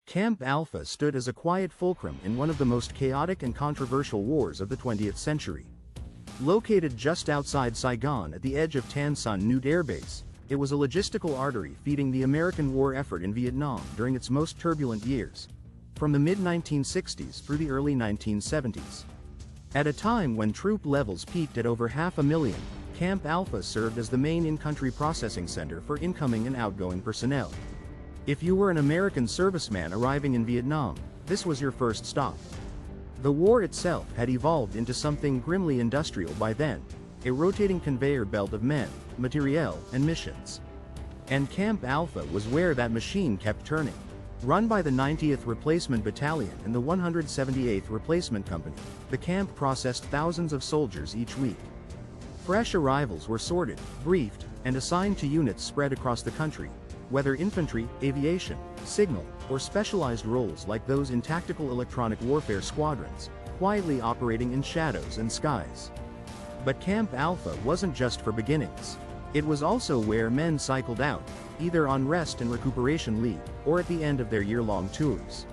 Camp Alpha stood as a quiet fulcrum in one of the most chaotic and controversial wars of the 20th century. Located just outside Saigon at the edge of Tan Son Nhut Air Base, it was a logistical artery feeding the American war effort in Vietnam during its most turbulent years, from the mid-1960s through the early 1970s. At a time when troop levels peaked at over 500,000, Camp Alpha served as the main in-country processing center for incoming and outgoing personnel. If you were an American serviceman arriving in Vietnam, this was your first stop. The war itself had evolved into something grimly industrial by then, a rotating conveyor belt of men, matériel, and missions. And Camp Alpha was where that machine kept turning. Run by the 90th Replacement Battalion and the 178th Replacement Company, the camp processed thousands of soldiers each week. Fresh arrivals were sorted, briefed, and assigned to units spread across the country, whether infantry, aviation, signal, or specialized roles like those in Tactical Electronic Warfare Squadrons, quietly operating in shadows and skies. But Camp Alpha wasn't just for beginnings. It was also where men cycled out, either on rest and recuperation leave, or at the end of their year-long tours.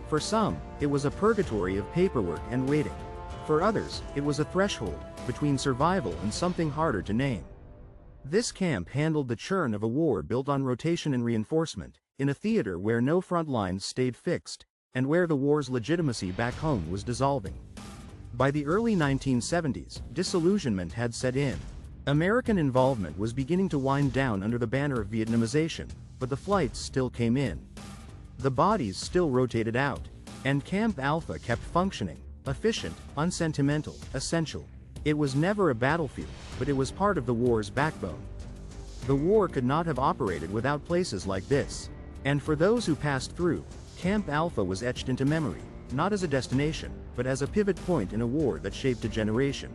For some, it was a purgatory of paperwork and waiting. For others, it was a threshold between survival and something harder to name. This camp handled the churn of a war built on rotation and reinforcement, in a theater where no front lines stayed fixed, and where the war's legitimacy back home was dissolving. By the early 1970s, disillusionment had set in. American involvement was beginning to wind down under the banner of Vietnamization, but the flights still came in. The bodies still rotated out, and Camp Alpha kept functioning, efficient, unsentimental, essential. It was never a battlefield, but it was part of the war's backbone. The war could not have operated without places like this. And for those who passed through, Camp Alpha was etched into memory, not as a destination, but as a pivot point in a war that shaped a generation.